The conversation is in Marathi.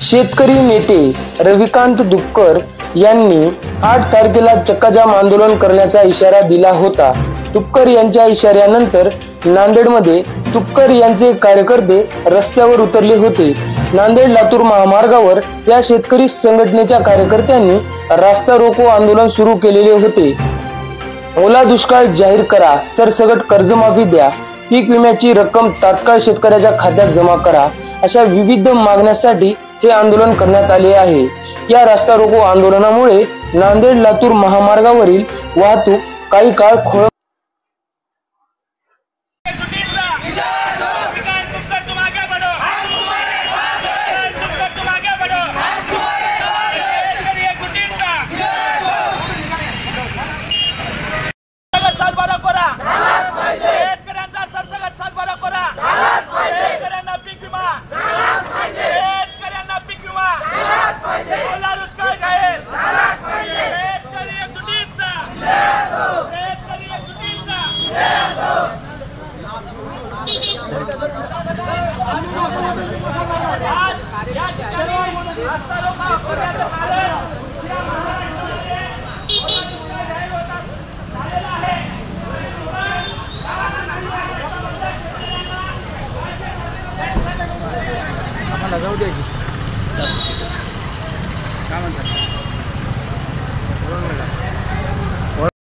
शेतकरी नेते रविकांत तुपकर यांनी 8 तारखेला चक्काजाम आंदोलन करण्याचा इशारा दिला होता। तुपकर यांच्या इशाऱ्यानंतर नांदेडमध्ये तुपकर यांचे कार्यकर्ते रस्त्यावर उतरले होते। नांदेड लातूर महामार्गावर या शेतकरी संघटनेच्या कार्यकर्त्यांनी रास्ता रोको आंदोलन सुरू केलेले होते। ओला दुष्काळ जाहीर करा, सरसकट कर्जमाफी द्या, पीक विम्याची रक्कम तात्काळ शेतकऱ्याच्या खात्यात जमा करा, अशा विविध मागण्यांसाठी हे आंदोलन करण्यात आले आहे। या रास्ता रोको आंदोलनामुळे नांदेड लातूर महामार्गावरील वाहतूक काही काळ खोळंबली। जाऊ द्या।